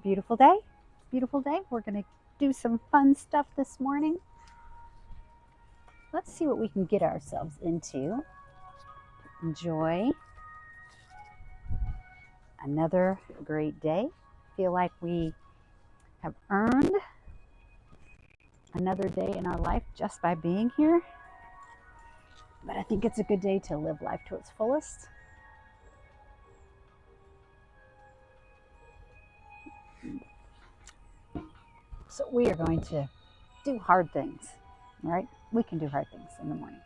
beautiful day. Beautiful day. We're going to do some fun stuff this morning. Let's see what we can get ourselves into. Enjoy another great day. Feel like we have earned another day in our life just by being here. But I think it's a good day to live life to its fullest. So we are going to do hard things, right? We can do hard things in the morning.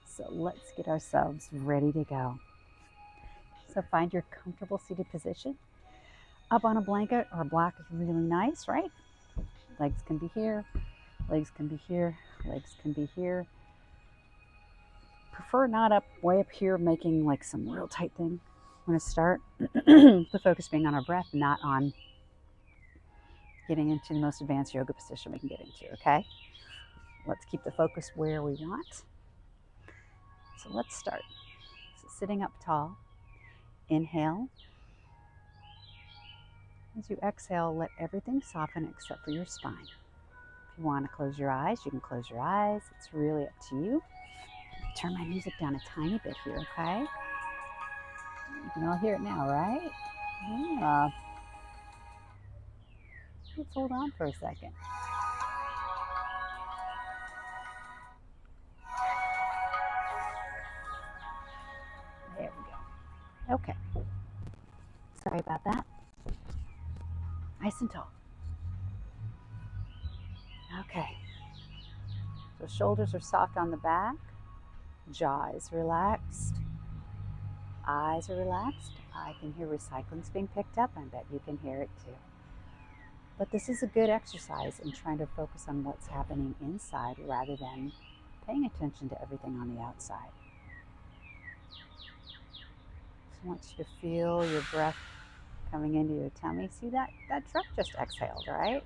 So let's get ourselves ready to go. So find your comfortable seated position. Up on a blanket or a block is really nice, right? Legs can be here, legs can be here, legs can be here. Prefer not up, way up here, making like some real tight thing. I'm going to start the focus being on our breath, not on getting into the most advanced yoga position we can get into, okay? Let's keep the focus where we want. So let's start. So sitting up tall, inhale. As you exhale, let everything soften except for your spine. If you want to close your eyes, you can close your eyes. It's really up to you. Turn my music down a tiny bit here, okay? You can all hear it now, right? Yeah. Let's hold on for a second. There we go. Okay. Sorry about that. Nice and tall. Okay. So shoulders are soft on the back. Jaw is relaxed. Eyes are relaxed. I can hear recycling's being picked up. I bet you can hear it too. But this is a good exercise in trying to focus on what's happening inside rather than paying attention to everything on the outside. Just want you to feel your breath coming into your tummy. See that truck just exhaled, right?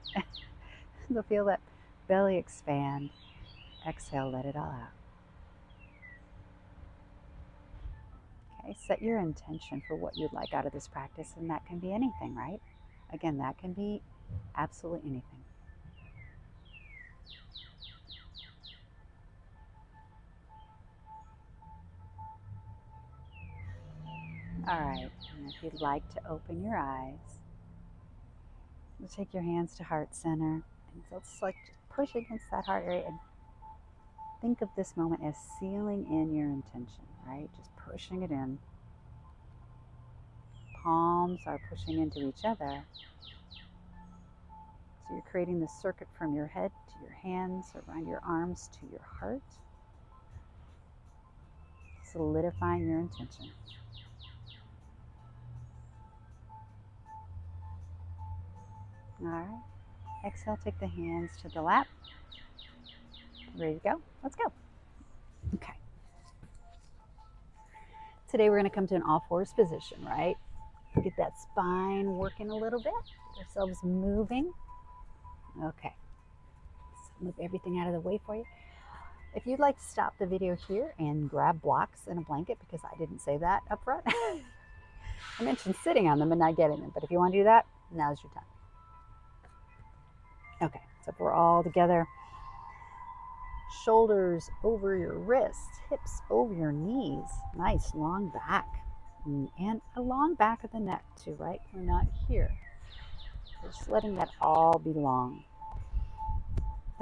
So feel that belly expand. Exhale, let it all out. Okay, set your intention for what you'd like out of this practice, and that can be anything, right? Again, that can be absolutely anything. All right, and if you'd like to open your eyes, you'll take your hands to heart center, and so it's like just push against that heart area and think of this moment as sealing in your intention, right? Just pushing it in. Palms are pushing into each other. So you're creating this circuit from your head to your hands, around your arms to your heart. Solidifying your intention. All right. Exhale, take the hands to the lap. Ready to go? Let's go. Okay. Today we're going to come to an all fours position, right? Get that spine working a little bit. Get ourselves moving. Okay. So move everything out of the way for you. If you'd like to stop the video here and grab blocks and a blanket, because I didn't say that up front. I mentioned sitting on them and not getting them, but if you want to do that, now's your time. Okay, so if we're all together, shoulders over your wrists, hips over your knees, nice long back, and a long back of the neck too, right? We're not here. We're just letting that all be long.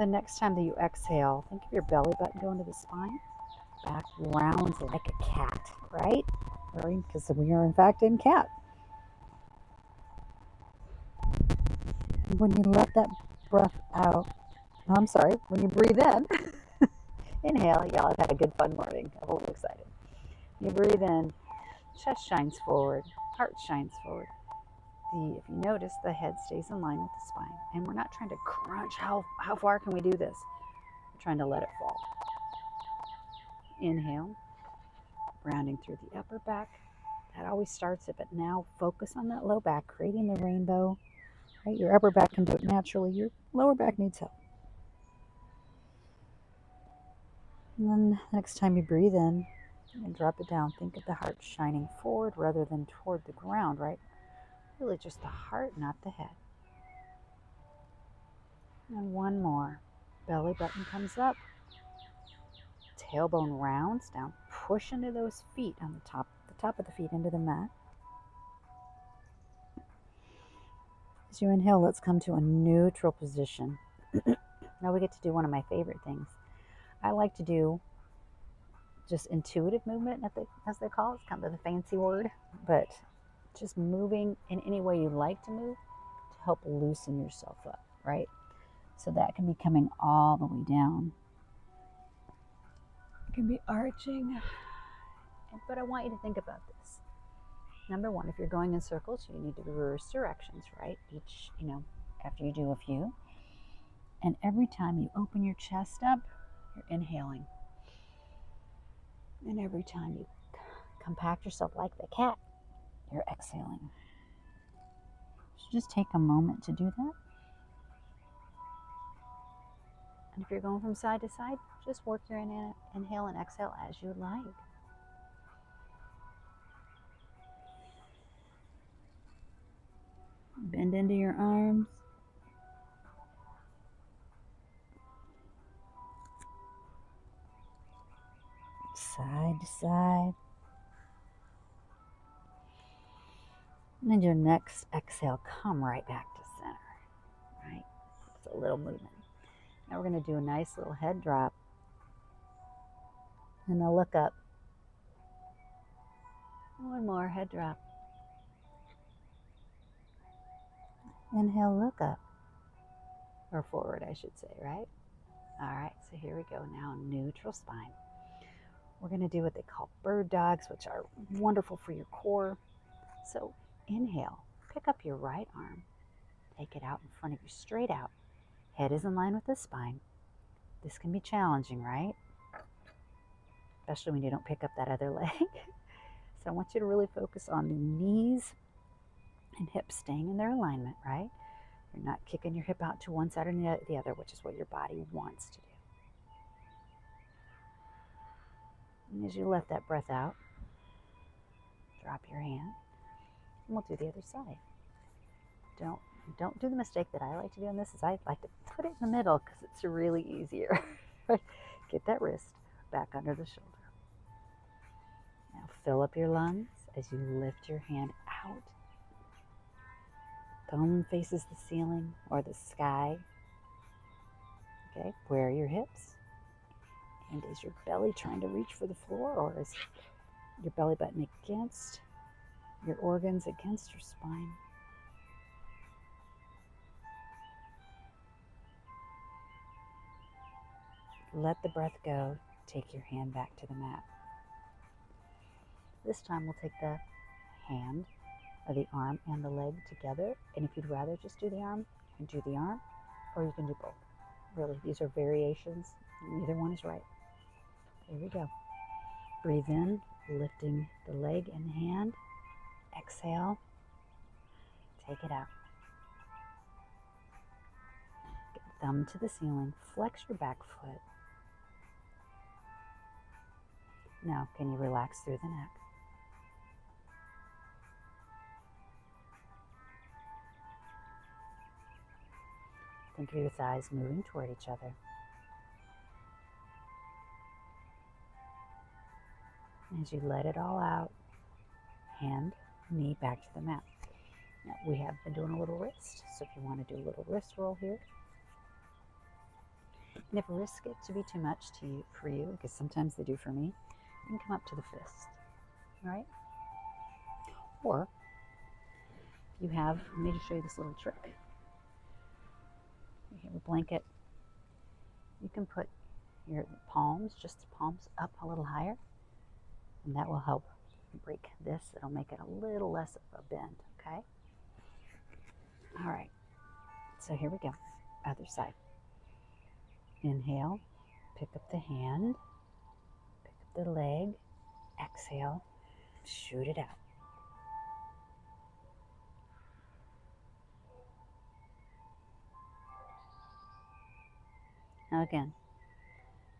The next time that you exhale, think of your belly button going to the spine. Back rounds like a cat, right? Because we are in fact in cat. And when you let that breath out, when you breathe in, inhale, y'all have had a good fun morning. I'm a little excited. You breathe in, chest shines forward, heart shines forward. If you notice, the head stays in line with the spine. And we're not trying to crunch. How far can we do this? We're trying to let it fall. Inhale, rounding through the upper back. That always starts it, but now focus on that low back, creating the rainbow. Right? Your upper back can do it naturally. Your lower back needs help. And then next time you breathe in and drop it down, think of the heart shining forward rather than toward the ground, right? Really just the heart, not the head. And one more. Belly button comes up. Tailbone rounds down. Push into those feet on the top of the feet into the mat. As you inhale, let's come to a neutral position. Now we get to do one of my favorite things. I like to do just intuitive movement, as they call it. It's kind of the fancy word, but just moving in any way you like to move to help loosen yourself up, right? So that can be coming all the way down. It can be arching, but I want you to think about this. Number one, if you're going in circles, you need to reverse directions, right? Each, after you do a few. And every time you open your chest up, you're inhaling. And every time you compact yourself like the cat, you're exhaling. So just take a moment to do that. And if you're going from side to side, just work your inhale and exhale as you like. Bend into your arms. Side to side. And then your next exhale, come right back to center, right? It's a little movement. Now we're going to do a nice little head drop. And a look up. One more head drop. Inhale, look up. Or forward, I should say, right? All right, so here we go. Now, neutral spine. We're going to do what they call bird dogs, which are wonderful for your core. So inhale, pick up your right arm. Take it out in front of you, straight out. Head is in line with the spine. This can be challenging, right? Especially when you don't pick up that other leg. So I want you to really focus on the knees and hips staying in their alignment, right? You're not kicking your hip out to one side or the other, which is what your body wants to do. And as you let that breath out, drop your hand, and we'll do the other side. Don't do the mistake that I like to do in this, is I like to put it in the middle because it's really easier. Get that wrist back under the shoulder. Now fill up your lungs as you lift your hand out. Thumb faces the ceiling or the sky. Okay, where are your hips? And is your belly trying to reach for the floor, or is your belly button against your organs, against your spine? Let the breath go. Take your hand back to the mat. This time we'll take the hand or the arm and the leg together. And if you'd rather just do the arm, you can do the arm, or you can do both. Really, these are variations. Neither one is right. Here we go. Breathe in, lifting the leg and the hand. Exhale. Take it out. Get thumb to the ceiling. Flex your back foot. Now, can you relax through the neck? Think of your thighs moving toward each other. As you let it all out, hand, knee back to the mat. Now, we have been doing a little wrist, so if you want to do a little wrist roll here. And if wrists get to be too much for you, because sometimes they do for me, you can come up to the fist, right? Or you have, let me just show you this little trick. You have a blanket. You can put your palms, just the palms, up a little higher, and that will help break this. It'll make it a little less of a bend, okay? All right, so here we go, other side. Inhale, pick up the hand, pick up the leg, exhale, shoot it out. Now again,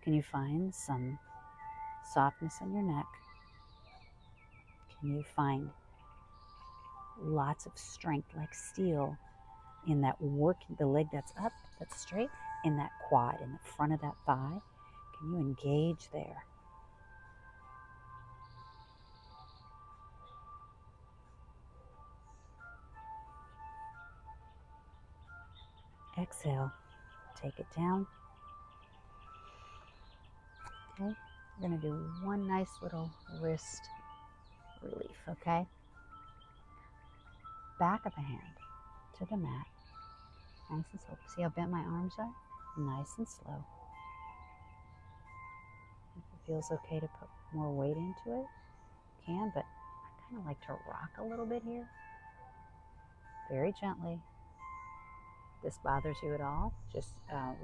can you find some softness in your neck? Can you find lots of strength like steel in that work, the leg that's up, that's straight, in that quad, in the front of that thigh. Can you engage there? Exhale, take it down. Okay, we're gonna do one nice little wrist relief, okay? Back of the hand to the mat, nice and slow. See how bent my arms are? Nice and slow. If it feels okay to put more weight into it, you can, but I kind of like to rock a little bit here. Very gently. If this bothers you at all, just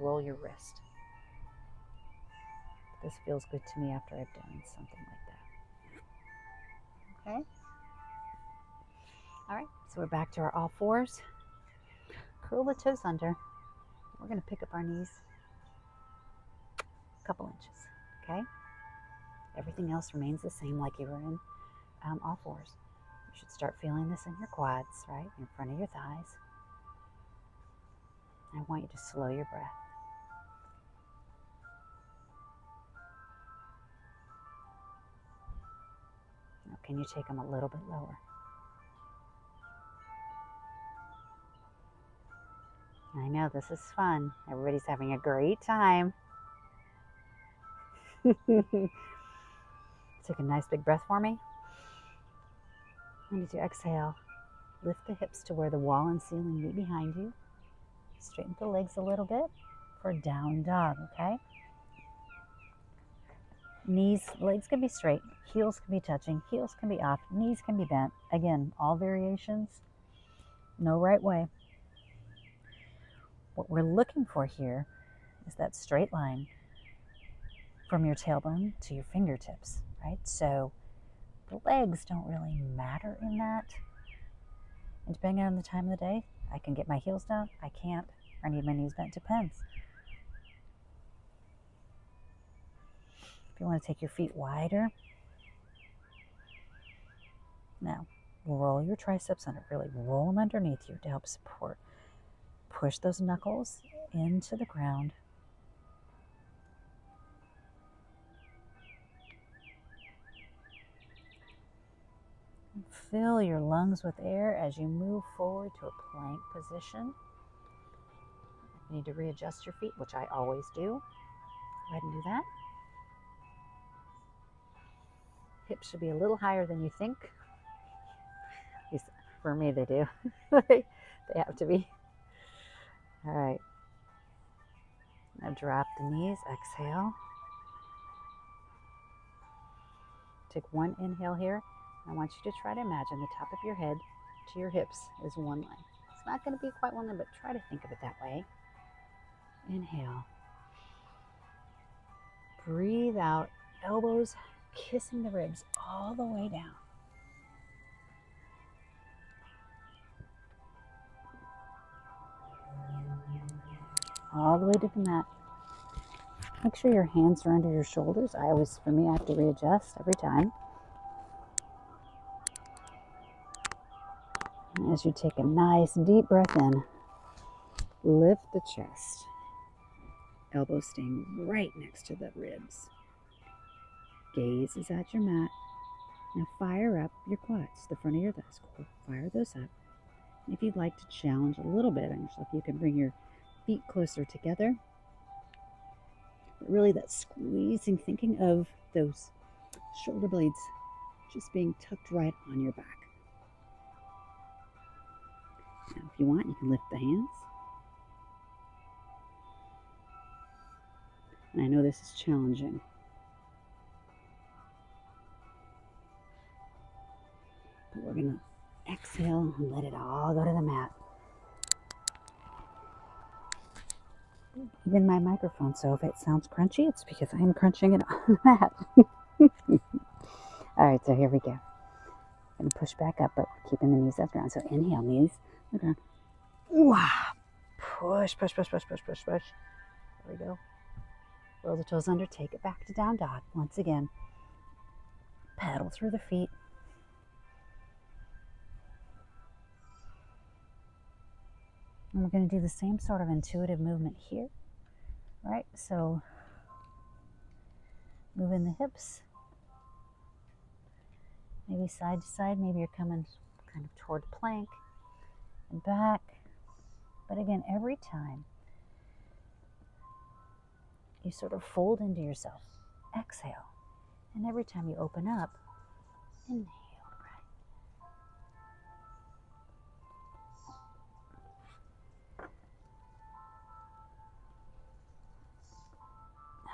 roll your wrist. This feels good to me after I've done something like that. Okay? All right, so we're back to our all fours. Curl the toes under. We're going to pick up our knees a couple inches, okay? Everything else remains the same like you were in all fours. You should start feeling this in your quads, right? In front of your thighs. I want you to slow your breath. Now, can you take them a little bit lower? I know, this is fun. Everybody's having a great time. Take a nice big breath for me. And as you exhale, lift the hips to where the wall and ceiling meet behind you. Straighten the legs a little bit for down dog, okay? Knees, legs can be straight, heels can be touching, heels can be off, knees can be bent. Again, all variations, no right way. What we're looking for here is that straight line from your tailbone to your fingertips, right? So the legs don't really matter in that. And depending on the time of the day, I can get my heels down, I can't, or I need my knees bent, depends. If you want to take your feet wider, now roll your triceps under, really roll them underneath you to help support. Push those knuckles into the ground. Fill your lungs with air as you move forward to a plank position. If you need to readjust your feet, which I always do, go ahead and do that. Hips should be a little higher than you think. At least for me, they do. They have to be. All right. Now drop the knees, exhale. Take one inhale here. I want you to try to imagine the top of your head to your hips is one line. It's not going to be quite one line, but try to think of it that way. Inhale. Breathe out, elbows kissing the ribs all the way down. All the way to the mat. Make sure your hands are under your shoulders. For me, I have to readjust every time. And as you take a nice deep breath in, lift the chest. Elbows staying right next to the ribs. Gaze is at your mat. Now fire up your quads, the front of your thighs. Fire those up. If you'd like to challenge a little bit on yourself, you can bring your feet closer together. But really that squeezing, thinking of those shoulder blades just being tucked right on your back. Now if you want, you can lift the hands. And I know this is challenging. But we're going to exhale and let it all go to the mat. Even my microphone, so if it sounds crunchy, it's because I'm crunching it on the mat. All right, so here we go. I'm going to push back up, but we're keeping the knees off the ground. So inhale, knees on the ground. Wow. Push, push, push, push, push, push, push. There we go. Roll the toes under, take it back to down dog. Once again, paddle through the feet. And we're going to do the same sort of intuitive movement here, right? So moving the hips, maybe side to side, maybe you're coming kind of toward plank and back. But again, every time you sort of fold into yourself, exhale. And every time you open up, inhale, right?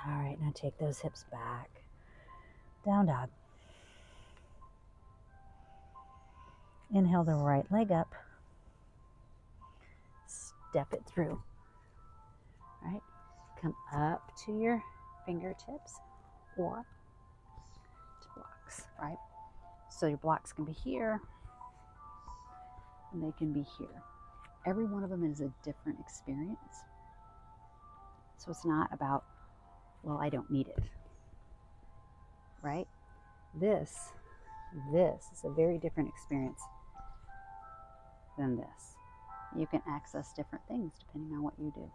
All right, now take those hips back. Down dog. Inhale the right leg up. Step it through, right? Come up to your fingertips or to blocks, right? So your blocks can be here and they can be here. Every one of them is a different experience. So it's not about, well, I don't need it, right? This is a very different experience than this. You can access different things depending on what you do.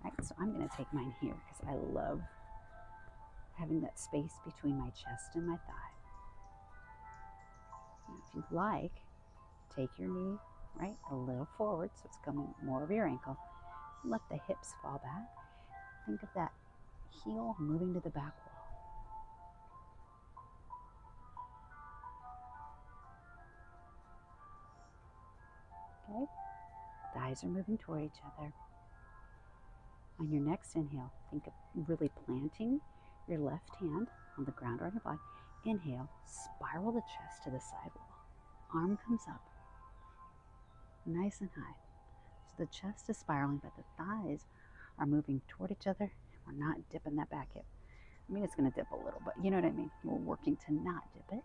Right, so I'm going to take mine here because I love having that space between my chest and my thigh. Now, if you'd like, take your knee right a little forward so it's coming more of your ankle. Let the hips fall back. Think of that heel moving to the back wall. Okay, thighs are moving toward each other. On your next inhale, think of really planting your left hand on the ground or on your body. Inhale, spiral the chest to the side wall. Arm comes up, nice and high. So the chest is spiraling, but the thighs are moving toward each other. We're not dipping that back hip. I mean, it's going to dip a little, but you know what I mean? We're working to not dip it.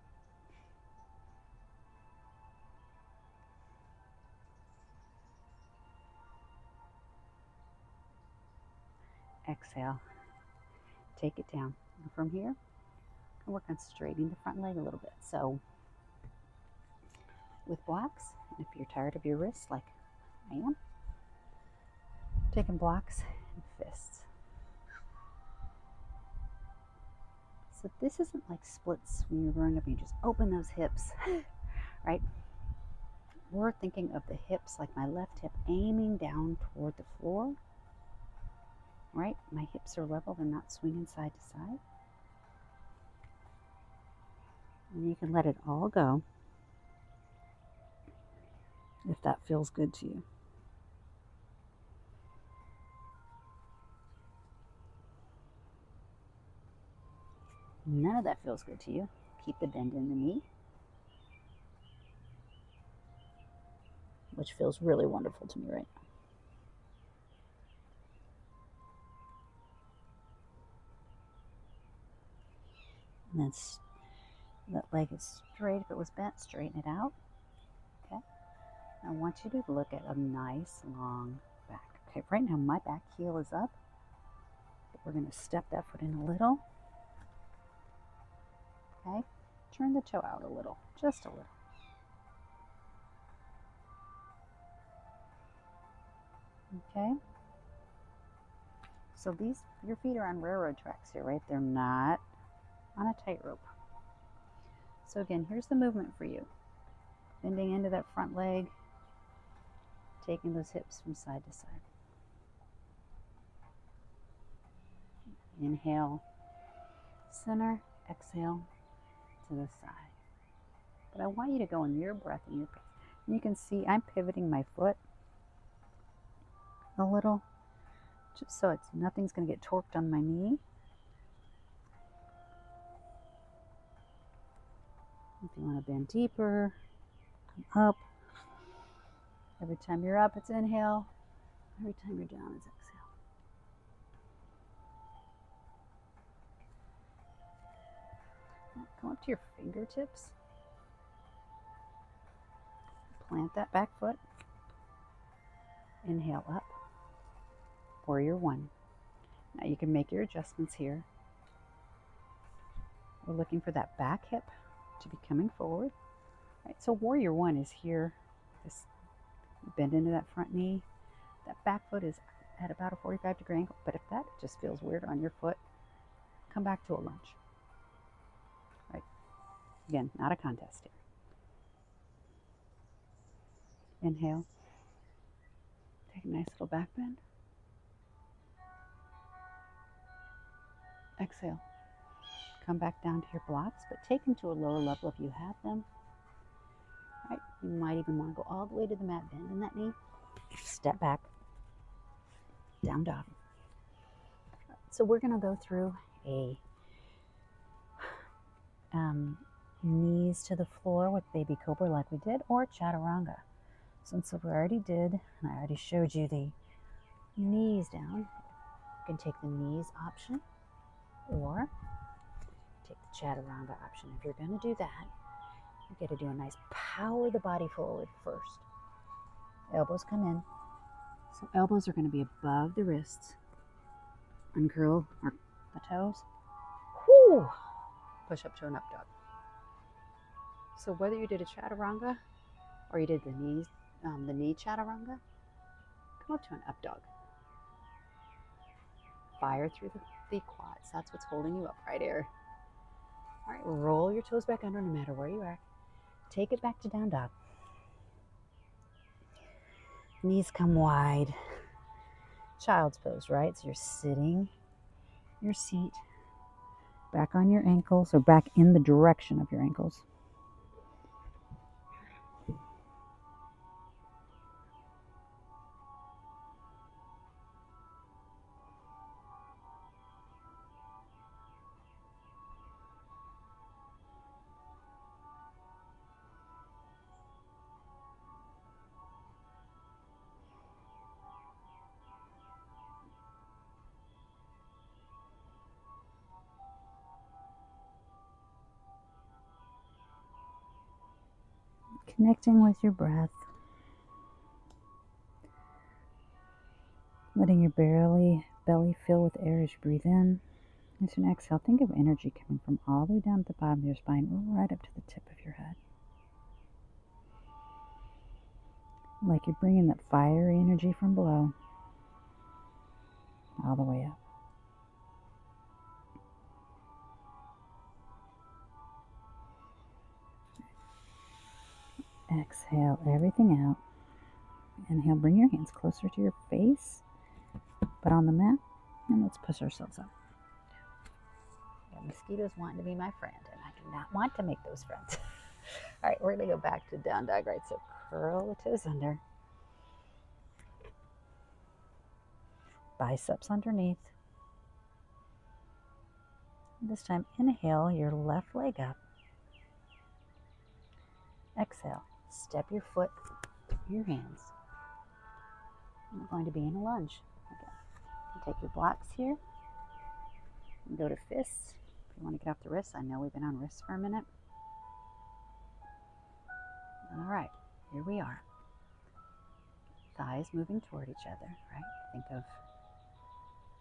Exhale. Take it down. And from here, I'll work on straightening the front leg a little bit. So with blocks, if you're tired of your wrists like I am, taking blocks and fists. So this isn't like splits when you're growing up and you just open those hips, right? We're thinking of the hips like my left hip aiming down toward the floor, right? My hips are level, they're not swinging side to side. And you can let it all go if that feels good to you. None of that feels good to you. Keep the bend in the knee, which feels really wonderful to me right now. And then that leg is straight. If it was bent, straighten it out. Okay. I want you to look at a nice long back. Okay, right now my back heel is up. But we're going to step that foot in a little. Okay. Turn the toe out a little, just a little. Okay. So your feet are on railroad tracks here, right? They're not on a tightrope. So again, here's the movement for you. Bending into that front leg, taking those hips from side to side. Inhale, center, exhale to the side. But I want you to go in your breath and your breath. And you can see I'm pivoting my foot a little, just so nothing's going to get torqued on my knee. If you want to bend deeper, come up. Every time you're up, it's inhale. Every time you're down, it's exhale. Now, come up to your fingertips. Plant that back foot. Inhale up. Warrior one. Now you can make your adjustments here. We're looking for that back hip to be coming forward. Right, so warrior one is here. This bend into that front knee. That back foot is at about a 45-degree angle, but if that just feels weird on your foot, come back to a lunge. Right? Again, not a contest here. Inhale. Take a nice little back bend. Exhale. Come back down to your blocks, but take them to a lower level if you have them. Right? You might even want to go all the way to the mat, bend in that knee. Step back. Down dog. So we're going to go through a knees to the floor with baby cobra like we did, or chaturanga. Since we already did, and I already showed you the knees down, you can take the knees option or take the chaturanga option. If you're going to do that, you got to do a nice power the body forward first. Elbows come in. So elbows are going to be above the wrists. Uncurl the toes. Whoo! Push up to an up dog. So whether you did a chaturanga or you did the knee chaturanga, come up to an up dog. Fire through the quads. That's what's holding you up right here. All right, roll your toes back under no matter where you are. Take it back to down dog. Knees come wide. Child's pose, right? So you're sitting your seat back on your ankles or back in the direction of your ankles. Connecting with your breath. Letting your belly fill with air as you breathe in. As you exhale, think of energy coming from all the way down at the bottom of your spine, right up to the tip of your head. Like you're bringing that fiery energy from below all the way up. Exhale everything out. Inhale, bring your hands closer to your face, but on the mat, and let's push ourselves up. Yeah, mosquitoes wanting to be my friend, and I do not want to make those friends. All right, we're going to go back to down dog, right? So curl the toes under. Biceps underneath. This time, inhale your left leg up. Exhale, step your foot, your hands. We're going to be in a lunge. Okay. You take your blocks here and go to fists. If you want to get off the wrists, I know we've been on wrists for a minute. All right, here we are. Thighs moving toward each other, right? Think of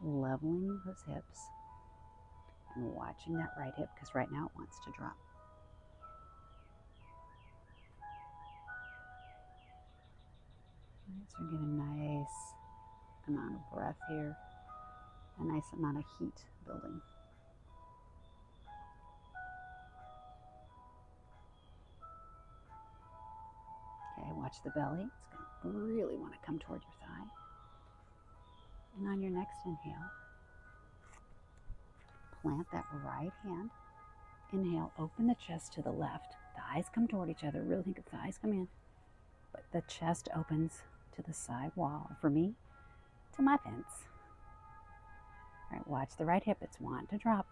leveling those hips and watching that right hip, because right now it wants to drop. Right, so we're getting a nice amount of breath here, a nice amount of heat building. Okay, watch the belly. It's going to really want to come toward your thigh. And on your next inhale, plant that right hand. Inhale, open the chest to the left. The eyes come toward each other. Really think of the eyes come in. But the chest opens to the side wall. For me, to my fence. All right, watch the right hip. It's wanting to drop.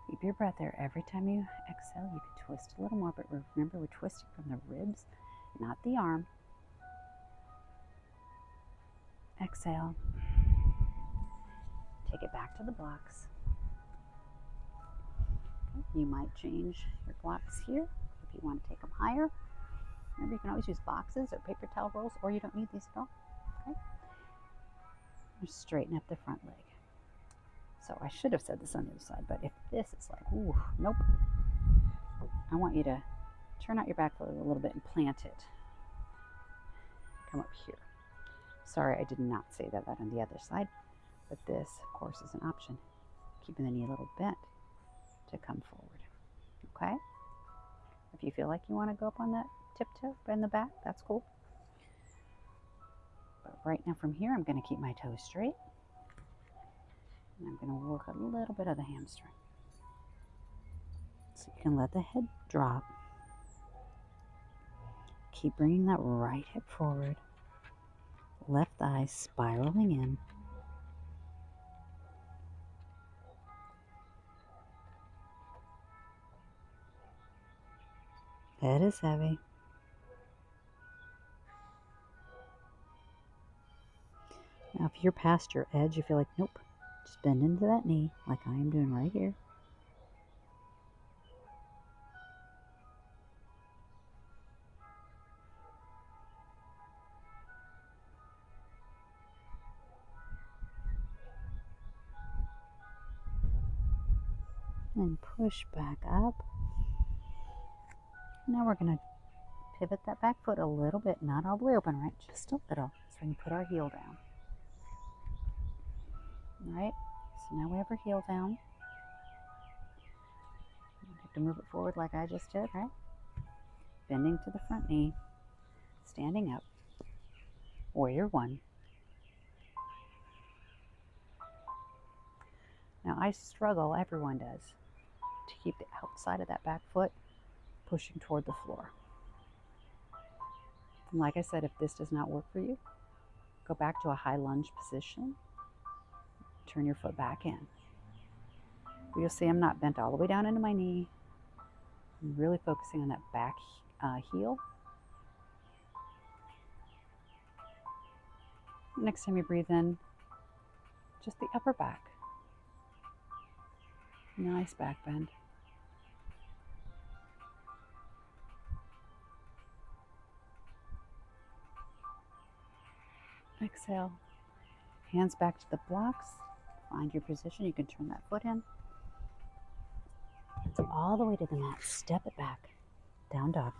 Keep your breath there. Every time you exhale, you can twist a little more, but remember we're twisting from the ribs, not the arm. Exhale. Take it back to the blocks. Okay. You might change your blocks here if you want to take them higher. Remember, you can always use boxes or paper towel rolls, or you don't need these at all. Okay. Just straighten up the front leg. So I should have said this on the other side, but if this is like, ooh, nope. I want you to turn out your back foot a little bit and plant it. Come up here. Sorry, I did not say that on the other side, but this, of course, is an option. Keeping the knee a little bent to come forward, okay? If you feel like you want to go up on that tiptoe in the back, that's cool. But right now from here, I'm going to keep my toes straight. And I'm going to work a little bit of the hamstring. So you can let the head drop. Keep bringing that right hip forward. Left thigh spiraling in. Head is heavy. Now if you're past your edge, you feel like, nope, just bend into that knee like I am doing right here. And push back up. Now we're going to pivot that back foot a little bit, not all the way open, right? Just a little, so we can put our heel down. All right, so now we have our heel down. We have to move it forward like I just did, right? Bending to the front knee, standing up, warrior one. Now I struggle, everyone does, to keep the outside of that back foot pushing toward the floor. And like I said, if this does not work for you, go back to a high lunge position. Turn your foot back in. But you'll see I'm not bent all the way down into my knee. I'm really focusing on that back heel. Next time you breathe in, just the upper back. Nice back bend. Exhale. Hands back to the blocks. Find your position. You can turn that foot in. Hands all the way to the mat. Step it back. Down dog.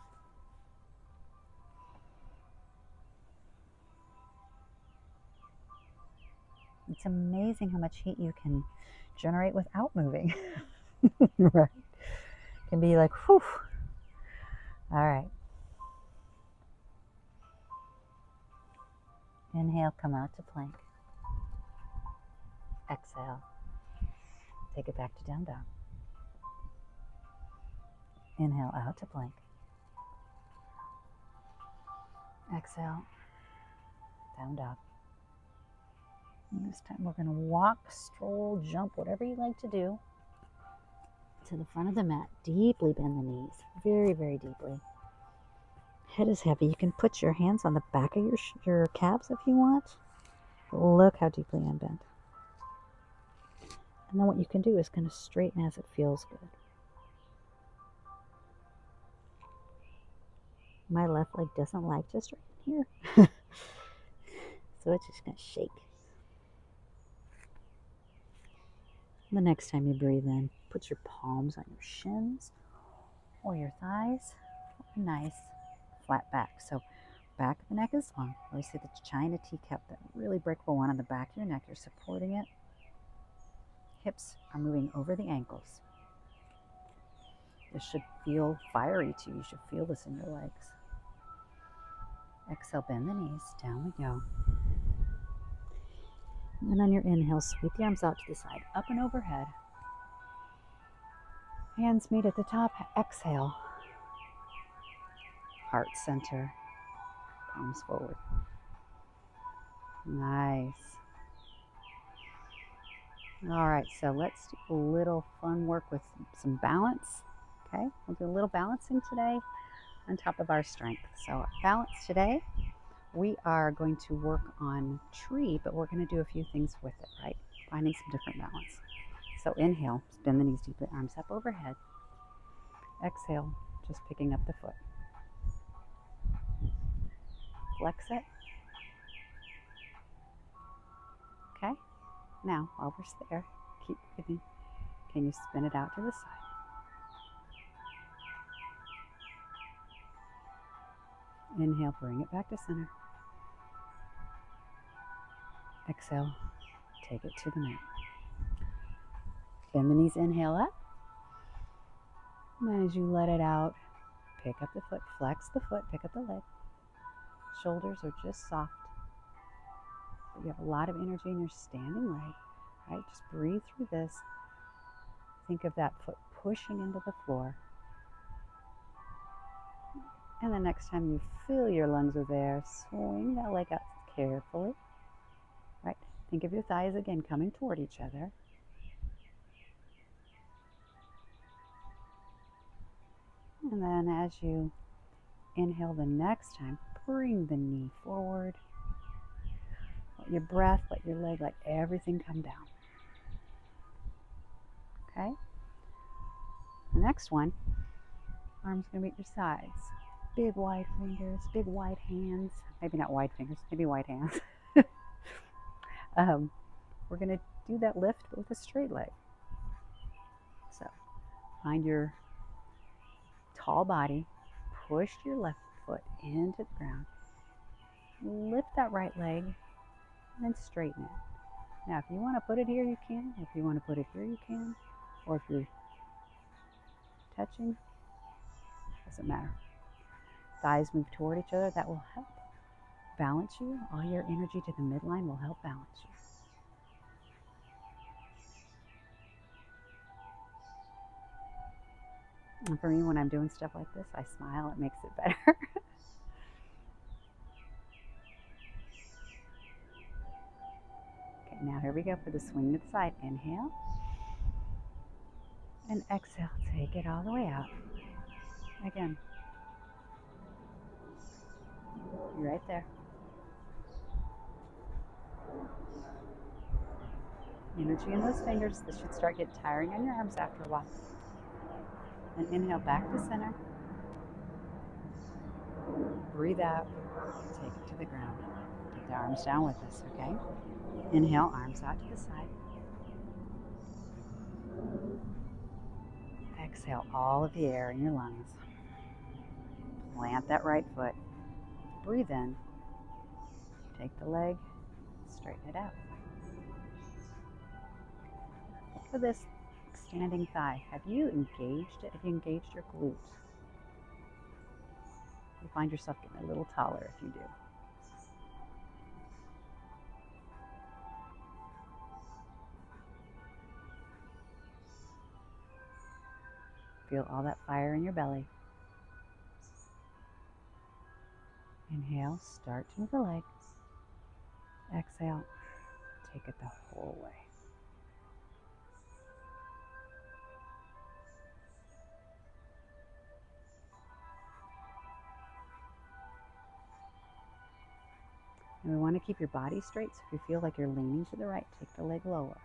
It's amazing how much heat you can generate without moving. Right? It can be like, whew. All right. Inhale, come out to plank. Exhale. Take it back to down dog. Inhale, out to plank. Exhale, down dog. And this time we're going to walk, stroll, jump, whatever you like to do, to the front of the mat. Deeply bend the knees, very, very deeply. Head is heavy. You can put your hands on the back of your calves if you want. Look how deeply I'm bent. And then what you can do is kind of straighten as it feels good. My left leg doesn't like to straighten here. So it's just going to shake. The next time you breathe in, put your palms on your shins or your thighs. For a nice flat back. So back of the neck is long. I always say the china teacup, that really breakable one on the back of your neck. You're supporting it. Hips are moving over the ankles. This should feel fiery to you. You should feel this in your legs. Exhale, bend the knees. Down we go. And then on your inhale, sweep the arms out to the side, up and overhead. Hands meet at the top. Exhale. Heart center. Palms forward. Nice. All right, so let's do a little fun work with some balance. Okay, we'll do a little balancing today on top of our strength. So balance today, we are going to work on tree, but we're going to do a few things with it, right? Finding some different balance. So inhale, bend the knees deeply, arms up overhead. Exhale, just picking up the foot. Flex it. Okay, now while we're there, keep breathing. Can you spin it out to the side? Inhale, bring it back to center. Exhale, take it to the mat. Bend the knees, inhale up. And then as you let it out, pick up the foot, flex the foot, pick up the leg. Shoulders are just soft. But you have a lot of energy and you're standing right. Right? Just breathe through this. Think of that foot pushing into the floor. And the next time you feel your lungs are there, swing that leg up carefully. Right? Think of your thighs again coming toward each other. And then as you inhale the next time, bring the knee forward. Let your breath, let your leg, let everything come down. Okay? The next one, arms going to meet your sides. Big wide fingers, big wide hands. Maybe not wide fingers, maybe wide hands. We're going to do that lift but with a straight leg. So find your tall body, push your left foot into the ground. Lift that right leg and then straighten it. Now, if you want to put it here, you can. If you want to put it here, you can. Or if you're touching, doesn't matter. Thighs move toward each other. That will help balance you. All your energy to the midline will help balance you. And for me, when I'm doing stuff like this, I smile. It makes it better. Okay, now here we go for the swing to the side. Inhale. And exhale. Take it all the way out. Again. You're right there. Energy in those fingers. This should start getting tiring on your arms after a while. And inhale back to center. Breathe out. Take it to the ground. Take the arms down with us, okay? Inhale, arms out to the side. Exhale all of the air in your lungs. Plant that right foot. Breathe in. Take the leg, straighten it out. Look at this standing thigh. Have you engaged it? Have you engaged your glutes? You'll find yourself getting a little taller if you do. Feel all that fire in your belly. Inhale, start to move the leg. Exhale, take it the whole way. And we want to keep your body straight, so if you feel like you're leaning to the right, take the leg lower.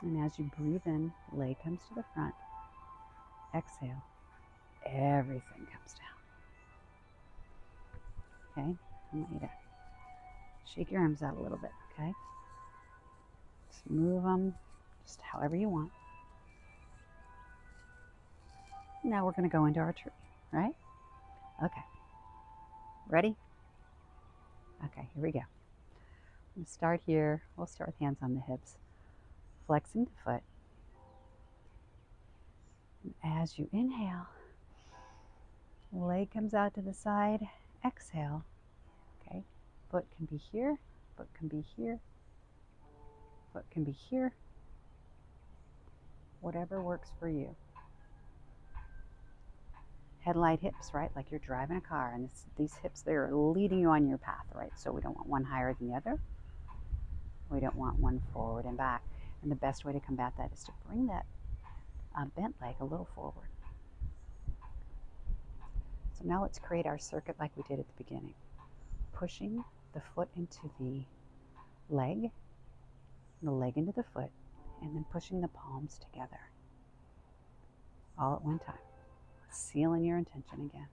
And as you breathe in, leg comes to the front. Exhale, everything comes down. Okay? I want you to shake your arms out a little bit, okay? Just move them just however you want. Now we're going to go into our tree, right? Okay. Ready? Okay, here we go. We'll start here. We'll start with hands on the hips. Flexing the foot. And as you inhale, leg comes out to the side. Exhale. Okay. Foot can be here. Foot can be here. Foot can be here. Whatever works for you. Headlight hips, right? Like you're driving a car, and these hips, they're leading you on your path, right? So we don't want one higher than the other. We don't want one forward and back. And the best way to combat that is to bring that bent leg a little forward. So now let's create our circuit like we did at the beginning. Pushing the foot into the leg into the foot, and then pushing the palms together. All at one time. Seal in your intention again.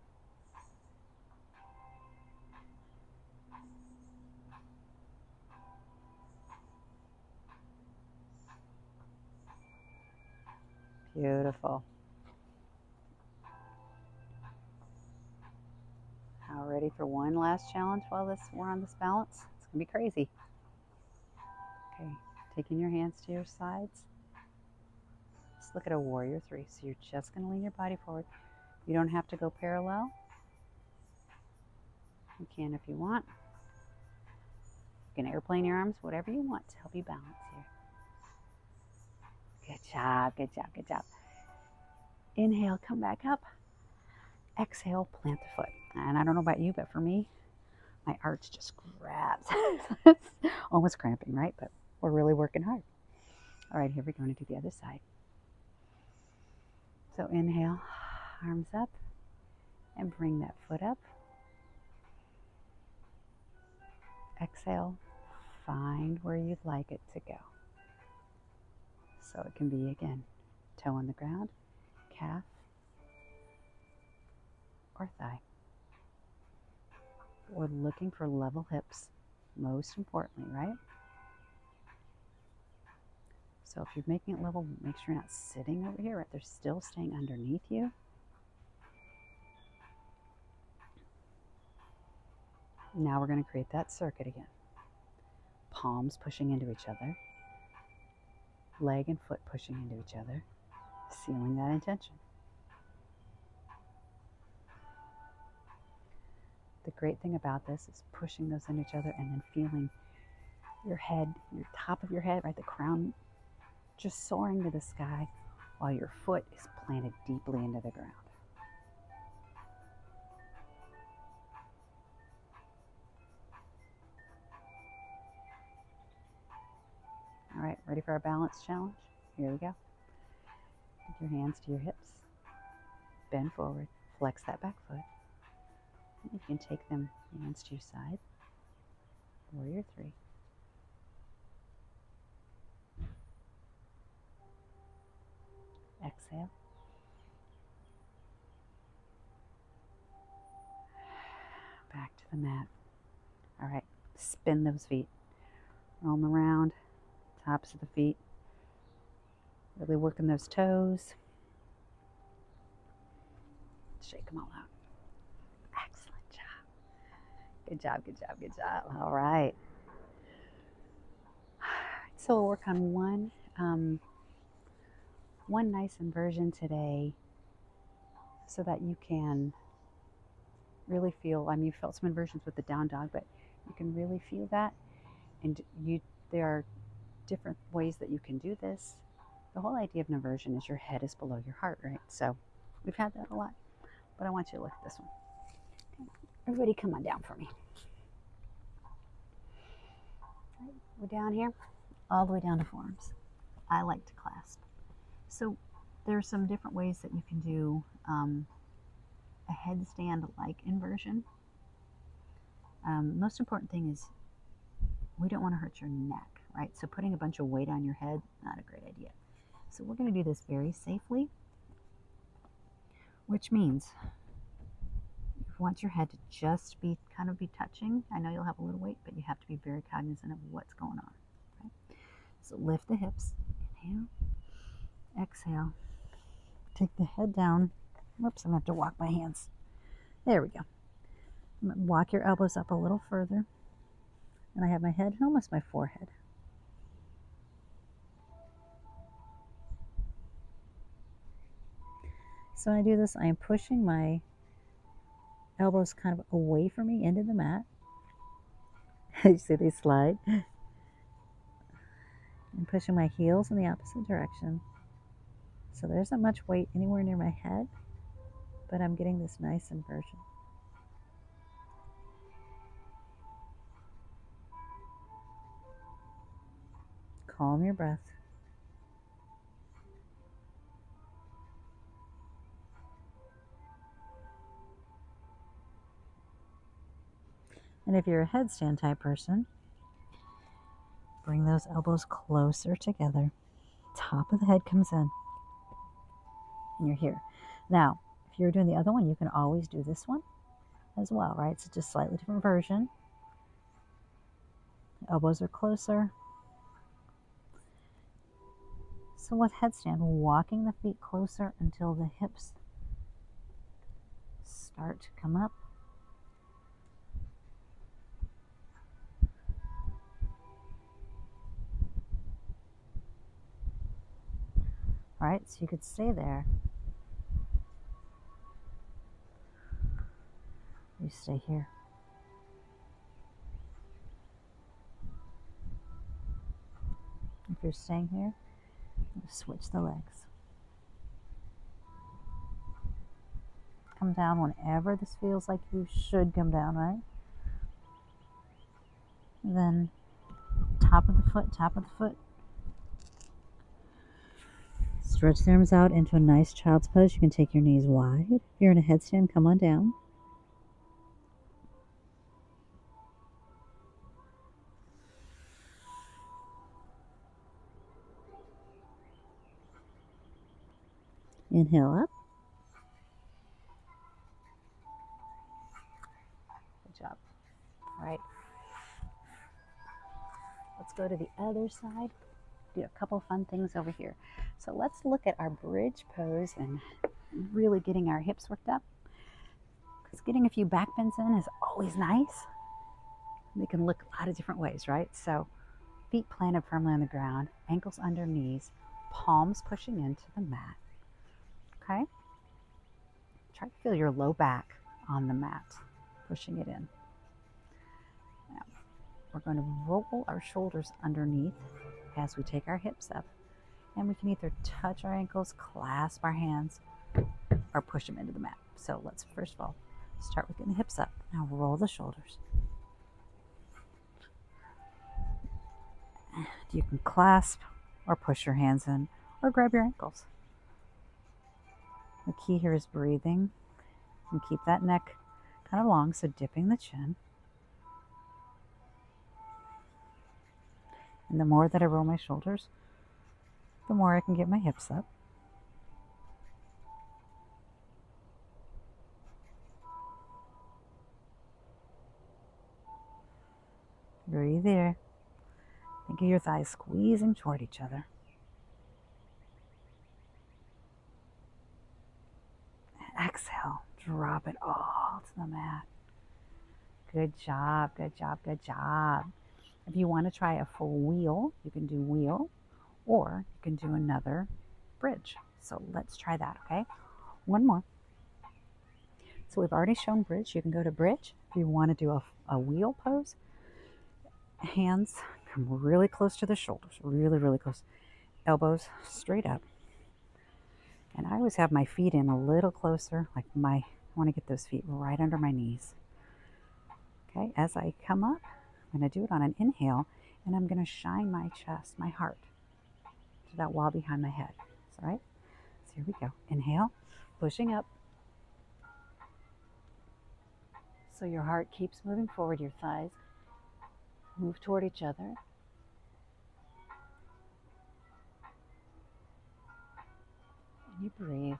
Beautiful. Ready for one last challenge while we're on this balance? It's gonna be crazy. Okay, taking your hands to your sides. Let's look at a warrior 3. So you're just gonna lean your body forward. You don't have to go parallel. You can if you want. You can airplane your arms, whatever you want to help you balance here. Good job, good job, good job. Inhale, come back up. Exhale, plant the foot. And I don't know about you, but for me, my arch just grabs. It's almost cramping, right? But we're really working hard. All right, here we're going to do the other side. So inhale, arms up, and bring that foot up. Exhale, find where you'd like it to go. So it can be, again, toe on the ground, calf, or thigh. We're looking for level hips, most importantly, right? So if you're making it level, make sure you're not sitting over here, right? They're still staying underneath you. Now we're going to create that circuit again. Palms pushing into each other, leg and foot pushing into each other, sealing that intention. The great thing about this is pushing those into each other and then feeling your head, your top of your head, right, the crown just soaring to the sky while your foot is planted deeply into the ground. All right, ready for our balance challenge? Here we go. Put your hands to your hips, bend forward, flex that back foot. And you can take them hands to your side. Warrior 3. Exhale. Back to the mat. All right, spin those feet. Roll them around, tops of the feet. Really working those toes. Shake them all out. Excellent job. Good job, good job, good job. All right. So we'll work on one nice inversion today so that you can really feel, I mean, you felt some inversions with the down dog, but you can really feel that. And there are different ways that you can do this. The whole idea of an inversion is your head is below your heart, right? So we've had that a lot, but I want you to look at this one. Everybody come on down for me. Right, we're down here, all the way down to forearms. I like to clasp. So there are some different ways that you can do a headstand-like inversion. Most important thing is we don't want to hurt your neck, right? So putting a bunch of weight on your head, not a great idea. So we're going to do this very safely, which means you want your head to just be touching. I know you'll have a little weight, but you have to be very cognizant of what's going on. Right? So lift the hips, inhale, exhale, take the head down. Whoops, I'm going to have to walk my hands. There we go. Walk your elbows up a little further. And I have my head almost my forehead. So when I do this, I am pushing my elbows kind of away from me into the mat. You see they slide. And pushing my heels in the opposite direction. So there isn't much weight anywhere near my head, but I'm getting this nice inversion. Calm your breath. And if you're a headstand type person, bring those elbows closer together. Top of the head comes in. And you're here. Now, if you're doing the other one, you can always do this one as well, right? It's just a slightly different version. Elbows are closer. So with headstand, walking the feet closer until the hips start to come up. right? So you could stay there. You stay here. If you're staying here, switch the legs. Come down whenever this feels like you should come down, right? Then top of the foot, top of the foot. Stretch the arms out into a nice child's pose. You can take your knees wide. If you're in a headstand, come on down. Inhale up. Good job. All right. Let's go to the other side. Do a couple fun things over here. So let's look at our bridge pose and really getting our hips worked up. Because getting a few back bends in is always nice. They can look a lot of different ways, right? So feet planted firmly on the ground, ankles under knees, palms pushing into the mat. Okay? Try to feel your low back on the mat, pushing it in. Now, we're going to roll our shoulders underneath as we take our hips up. And we can either touch our ankles, clasp our hands, or push them into the mat. So let's first of all start with getting the hips up. Now roll the shoulders. You can clasp or push your hands in or grab your ankles. The key here is breathing and keep that neck kind of long, so dipping the chin. And the more that I roll my shoulders, the more I can get my hips up. Breathe there. Think of your thighs squeezing toward each other. Exhale, drop it all to the mat. Good job, good job, good job. If you want to try a full wheel, you can do wheel, or you can do another bridge. So let's try that, okay? One more. So we've already shown bridge. You can go to bridge. If you want to do a wheel pose, hands come really close to the shoulders, really, really close. Elbows straight up. And I always have my feet in a little closer, like I want to get those feet right under my knees. Okay, as I come up, I'm going to do it on an inhale, and I'm going to shine my chest, my heart, to that wall behind my head. All right? So here we go. Inhale, pushing up. So your heart keeps moving forward, your thighs move toward each other. And you breathe.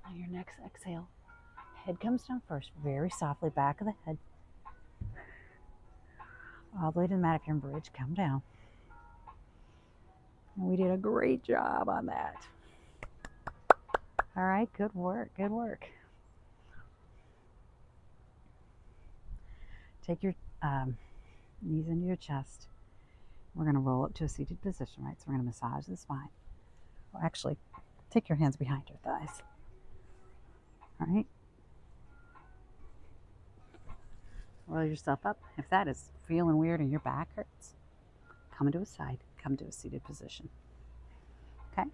On your next exhale, head comes down first, very softly, back of the head. All the way to the mat. If you're in bridge, come down. And we did a great job on that. All right, good work, good work. Take your knees into your chest. We're going to roll up to a seated position, right? So we're going to massage the spine. Well, actually, take your hands behind your thighs. All right? Roll yourself up. If that is feeling weird and your back hurts, come to a side, come to a seated position. Okay?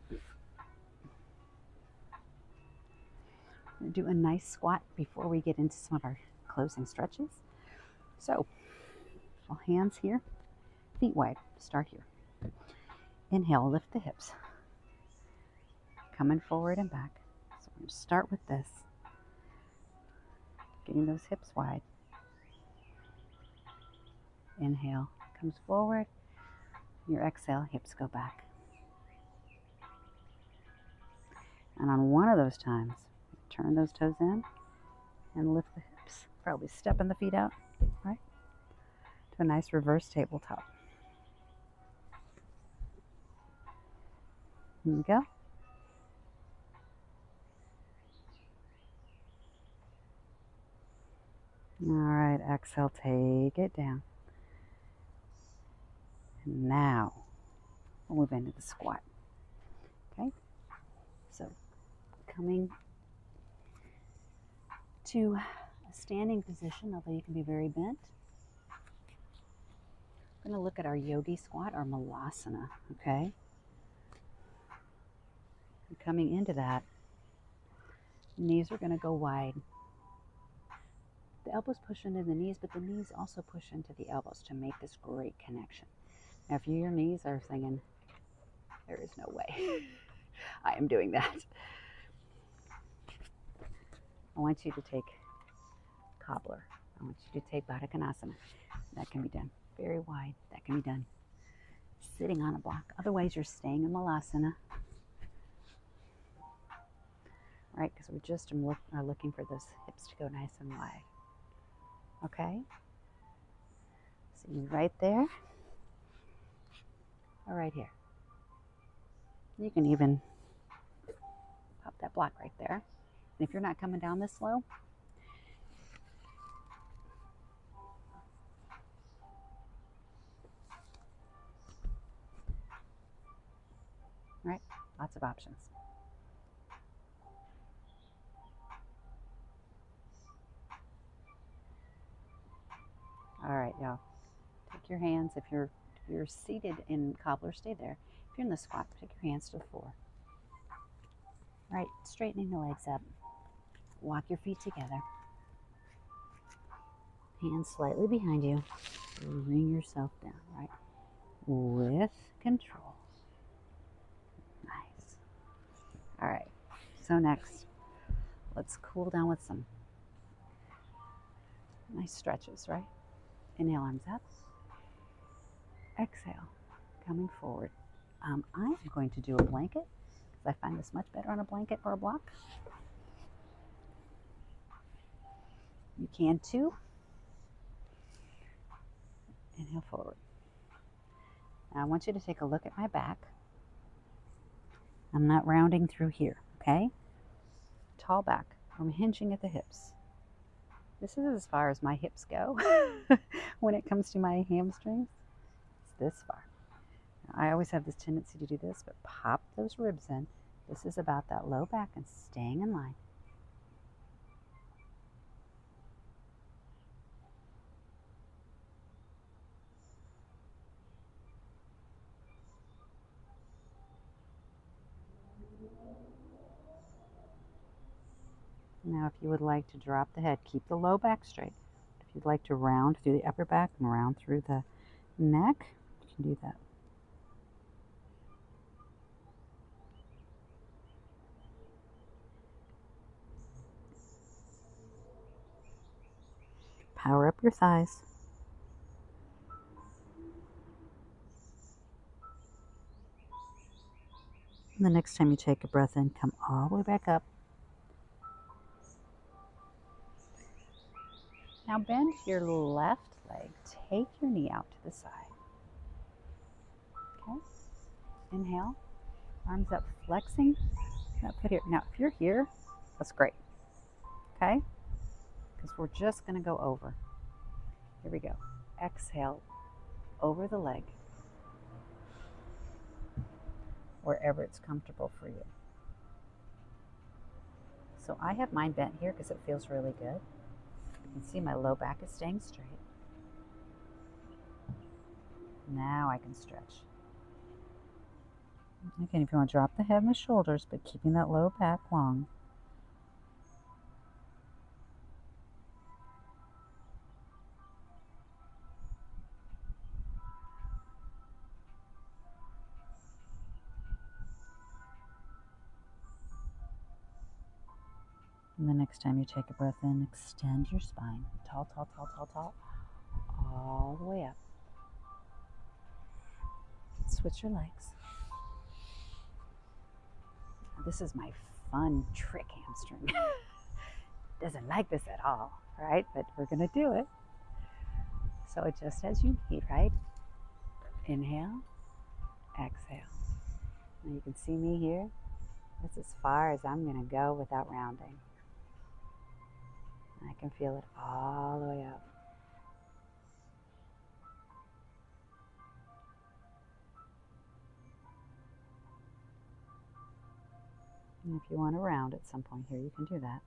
We're going to do a nice squat before we get into some of our closing stretches. So, hands here, feet wide. Start here. Inhale, lift the hips. Coming forward and back. So we're going to start with this. Getting those hips wide. Inhale, comes forward. Your exhale, hips go back. And on one of those times, turn those toes in and lift the hips. Probably stepping the feet out, right? To a nice reverse tabletop. Here we go. All right, exhale, take it down. And now we'll move into the squat. Okay, so coming to a standing position, although you can be very bent. We're going to look at our yogi squat, our malasana, okay? And coming into that, knees are going to go wide. The elbows push into the knees, but the knees also push into the elbows to make this great connection. Now, if your knees are thinking, there is no way I am doing that, I want you to take cobbler. I want you to take Baddha Konasana. That can be done very wide. That can be done sitting on a block. Otherwise, you're staying in Malasana. Right, because we just are looking for those hips to go nice and wide. Okay? See me right there or right here. You can even pop that block right there. And if you're not coming down this low, right? Lots of options. All right, y'all. Take your hands. If you're seated in cobbler, stay there. If you're in the squat, take your hands to the floor. All right, straightening the legs up. Walk your feet together. Hands slightly behind you. Bring yourself down, right? With control. Nice. All right, so next, let's cool down with some nice stretches, right? Inhale, arms up. Exhale, coming forward. I'm going to do a blanket because I find this much better on a blanket or a block. You can too. Inhale forward. Now I want you to take a look at my back. I'm not rounding through here, okay? Tall back. I'm hinging at the hips. This is as far as my hips go when it comes to my hamstrings. It's this far. I always have this tendency to do this, but pop those ribs in. This is about that low back and staying in line. Now, if you would like to drop the head, keep the low back straight. If you'd like to round through the upper back and round through the neck, you can do that. Power up your thighs. And the next time you take a breath in, come all the way back up. Now bend your left leg. Take your knee out to the side. Okay. Inhale. Arms up, flexing that foot here. Now, if you're here, that's great. Okay? Because we're just going to go over. Here we go. Exhale over the leg, wherever it's comfortable for you. So I have mine bent here because it feels really good. You can see my low back is staying straight. Now I can stretch. Again, if you want to drop the head and the shoulders, but keeping that low back long. And the next time you take a breath in, extend your spine. Tall, tall, tall, tall, tall. All the way up. Switch your legs. This is my fun trick hamstring. Doesn't like this at all, right? But we're going to do it. So just as you need, right? Inhale, exhale. Now you can see me here. That's as far as I'm going to go without rounding. I can feel it all the way up. And if you want to round at some point here, you can do that.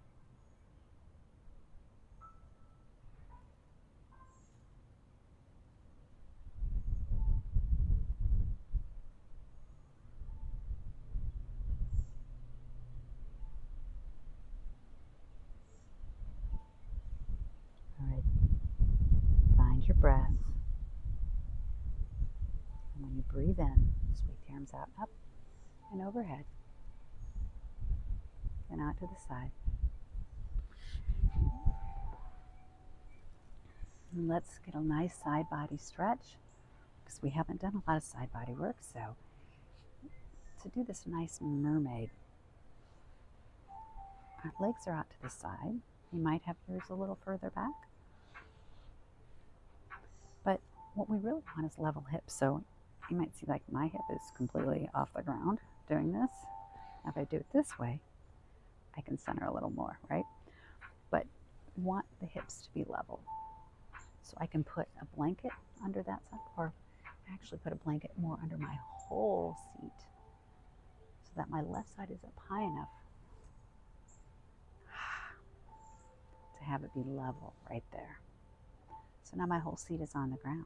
All right, find your breath. And when you breathe in, sweep the arms out, up and overhead, and out to the side. And let's get a nice side body stretch, because we haven't done a lot of side body work. So to do this nice mermaid, our legs are out to the side. You might have yours a little further back. But what we really want is level hips. So you might see like my hip is completely off the ground doing this. Now if I do it this way, I can center a little more, right? But I want the hips to be level. So I can put a blanket under that side, or actually put a blanket more under my whole seat so that my left side is up high enough to have it be level right there. So now my whole seat is on the ground.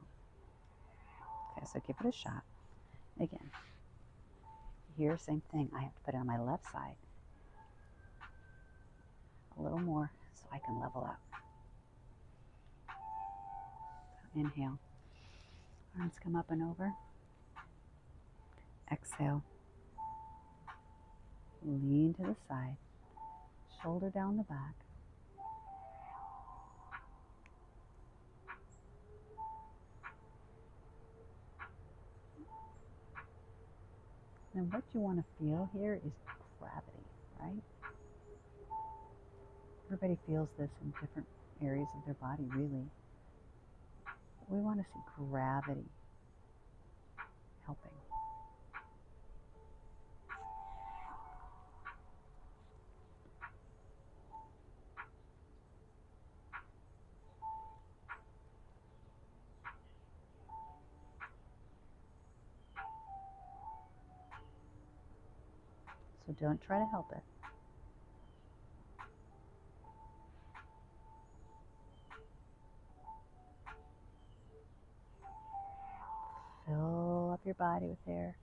Okay, so give it a shot. Again, here, same thing. I have to put it on my left side a little more so I can level out. So inhale, arms come up and over. Exhale, lean to the side, shoulder down the back. And what you want to feel here is gravity, right? Everybody feels this in different areas of their body, really. But we want to see gravity helping. So don't try to help it. Fill up your body with air.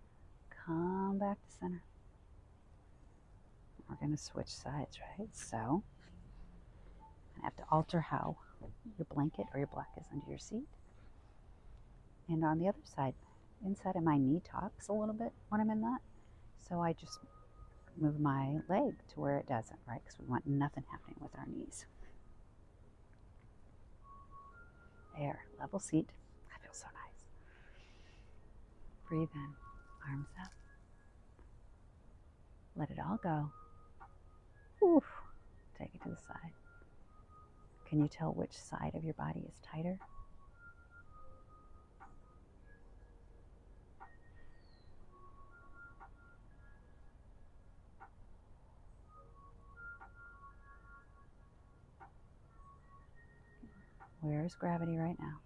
Come back to center. We're going to switch sides, right? So I have to alter how your blanket or your block is under your seat. And on the other side, inside of my knee talks a little bit when I'm in that. So I just move my leg to where it doesn't, right? Because we want nothing happening with our knees. There, level seat. That feels so nice. Breathe in, arms up. Let it all go. Oof. Take it to the side. Can you tell which side of your body is tighter? Where is gravity right now?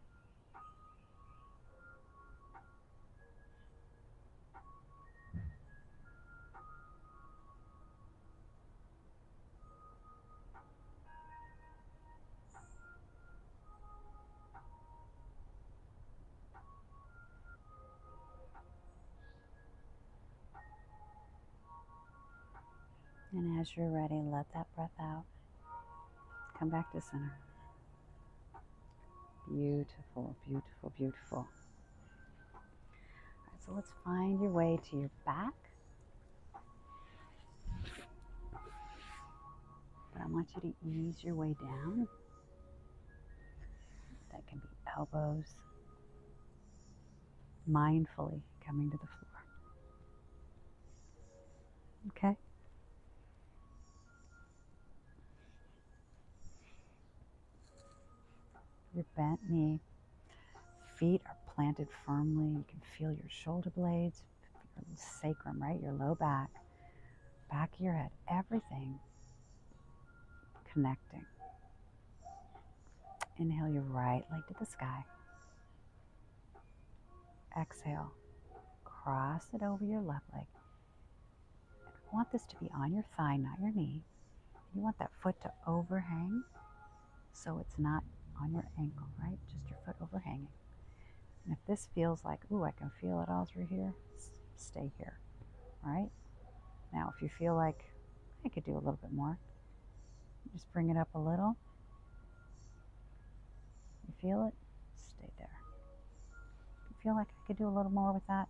And as you're ready, let that breath out. Come back to center. Beautiful, beautiful, beautiful. All right, so let's find your way to your back. But I want you to ease your way down. That can be elbows. Mindfully coming to the floor. Okay? Your bent knee. Feet are planted firmly. You can feel your shoulder blades, your sacrum, right? Your low back, back of your head, everything connecting. Inhale your right leg to the sky. Exhale, cross it over your left leg. want this to be on your thigh, not your knee. You want that foot to overhang so it's not on your ankle, right? Just your foot overhanging. And if this feels like, ooh, I can feel it all through here, stay here, right? Now, if you feel like I could do a little bit more, just bring it up a little. You feel it? Stay there. You feel like I could do a little more with that?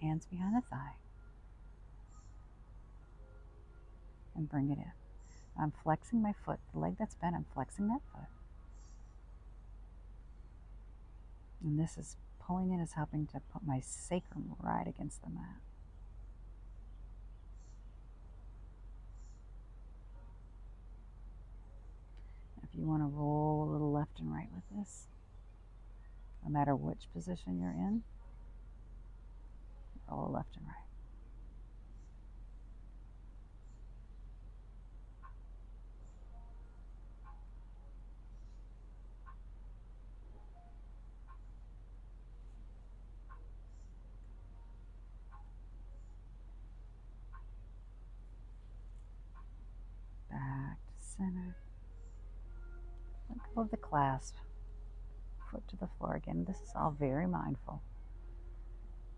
Hands behind the thigh. And bring it in. I'm flexing my foot. The leg that's bent, I'm flexing that foot. And this is pulling in, is helping to put my sacrum right against the mat. If you want to roll a little left and right with this, no matter which position you're in, roll left and right. Back to center. Let go of the clasp. Foot to the floor again. This is all very mindful.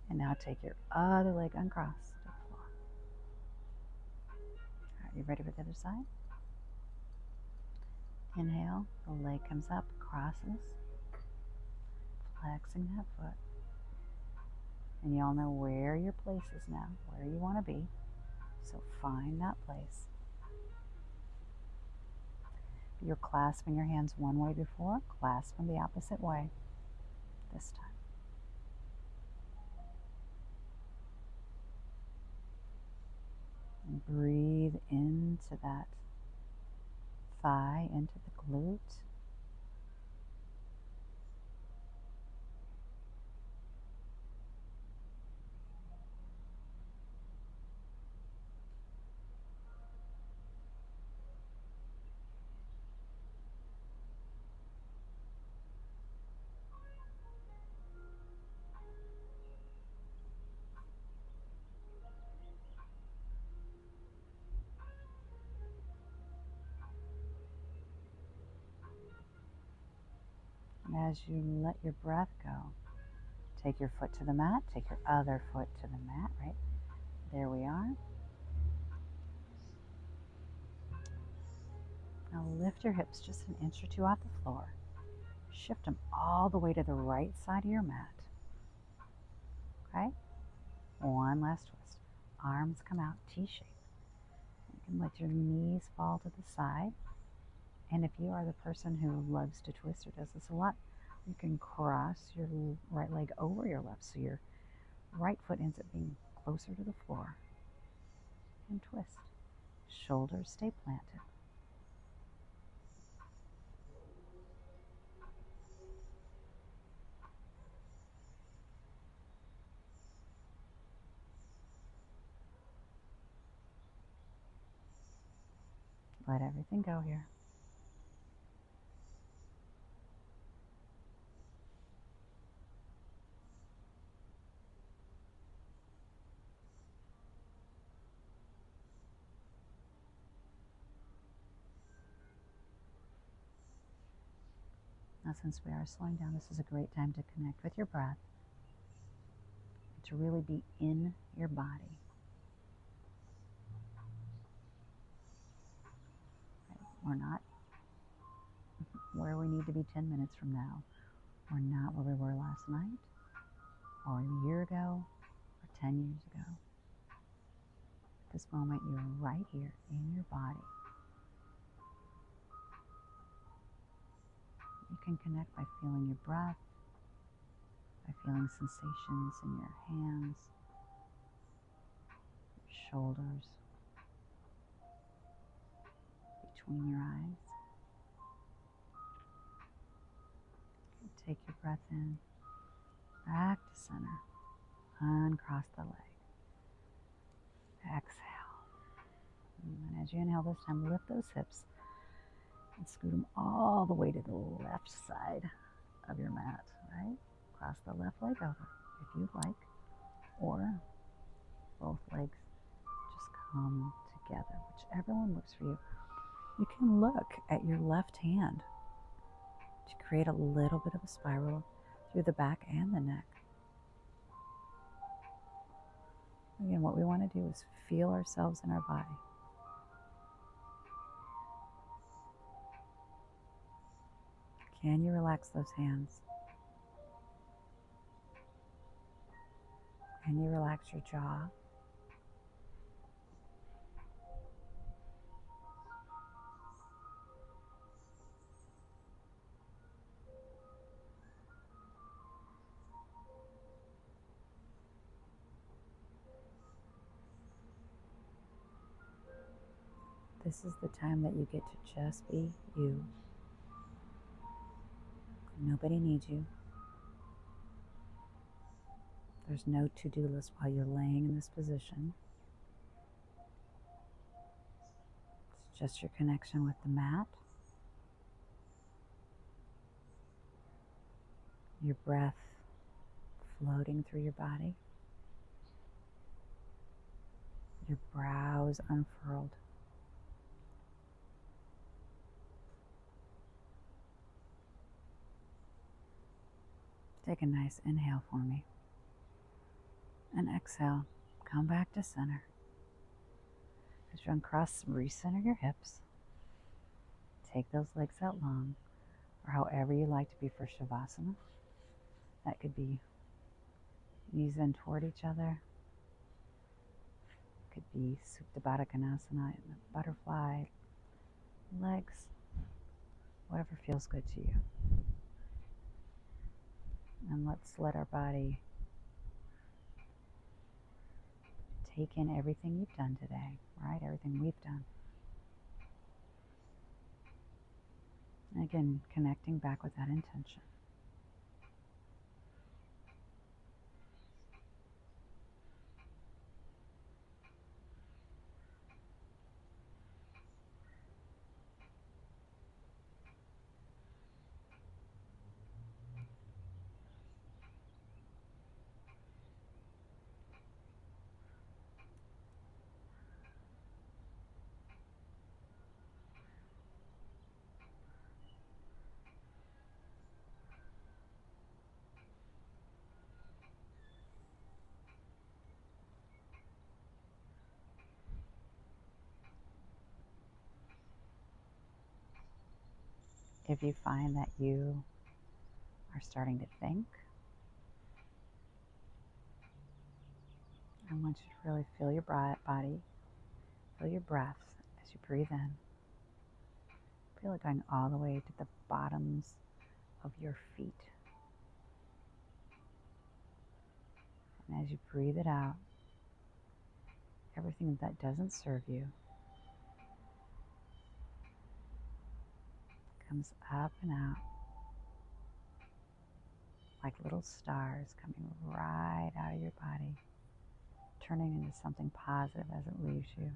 And now take your other leg uncrossed to the floor. All right, you ready for the other side? Inhale, the leg comes up, crosses, flexing that foot. And you all know where your place is now, where you want to be. So find that place. You're clasping your hands one way before, clasp them the opposite way this time. And breathe into that thigh, into the glute. And as you let your breath go, take your foot to the mat, take your other foot to the mat, right? There we are. Now lift your hips just an inch or two off the floor. Shift them all the way to the right side of your mat. Okay? One last twist. Arms come out, T-shape. You can let your knees fall to the side. And if you are the person who loves to twist or does this a lot, you can cross your right leg over your left, so your right foot ends up being closer to the floor. And twist. Shoulders stay planted. Let everything go here. Now, since we are slowing down, this is a great time to connect with your breath, to really be in your body. Right? We're not where we need to be 10 minutes from now. We're not where we were last night, or a year ago, or 10 years ago. At this moment, you're right here in your body. You can connect by feeling your breath, by feeling sensations in your hands, your shoulders, between your eyes. Take your breath in, back to center, uncross the leg. Exhale. And as you inhale this time, lift those hips and scoot them all the way to the left side of your mat, right? Cross the left leg over if you'd like, or both legs just come together, whichever one works for you. You can look at your left hand to create a little bit of a spiral through the back and the neck. Again, what we want to do is feel ourselves in our body. Can you relax those hands? Can you relax your jaw? This is the time that you get to just be you. Nobody needs you. There's no to-do list while you're laying in this position. It's just your connection with the mat, your breath floating through your body, your brows unfurled. Take a nice inhale for me. And exhale, come back to center. As you uncross, recenter your hips. Take those legs out long, or however you like to be for Shavasana. That could be knees in toward each other. Could be Supta Baddha Konasana in the butterfly, legs, whatever feels good to you. And let's let our body take in everything you've done today, right? Everything we've done. And again, connecting back with that intention. If you find that you are starting to think, I want you to really feel your body, feel your breath as you breathe in. Feel it going all the way to the bottoms of your feet. And as you breathe it out, everything that doesn't serve you comes up and out like little stars coming right out of your body, turning into something positive as it leaves you.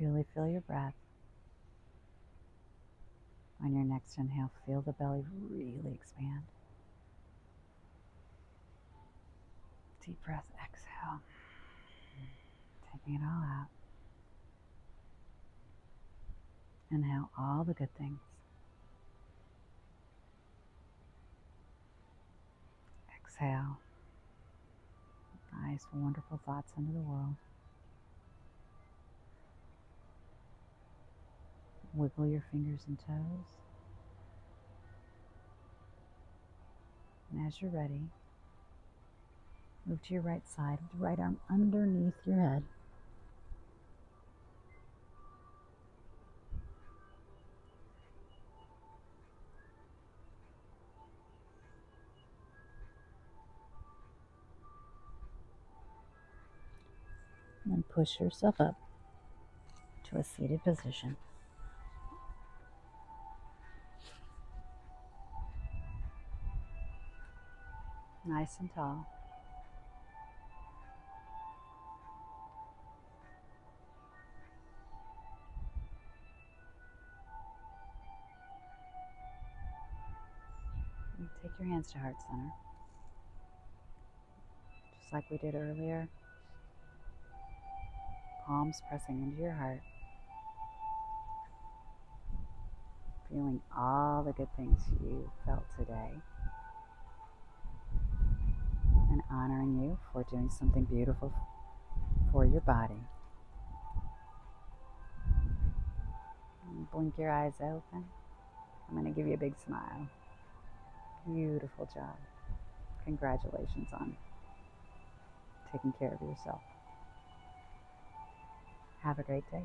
Really feel your breath. On your next inhale, feel the belly really expand. Deep breath, exhale. Taking it all out. Inhale all the good things. Exhale. Nice, wonderful thoughts into the world. Wiggle your fingers and toes. And as you're ready, move to your right side with the right arm underneath your head. And then push yourself up to a seated position. Nice and tall. And take your hands to heart center. Just like we did earlier. Palms pressing into your heart. Feeling all the good things you felt today. And honoring you for doing something beautiful for your body. And blink your eyes open. I'm going to give you a big smile. Beautiful job. Congratulations on taking care of yourself. Have a great day.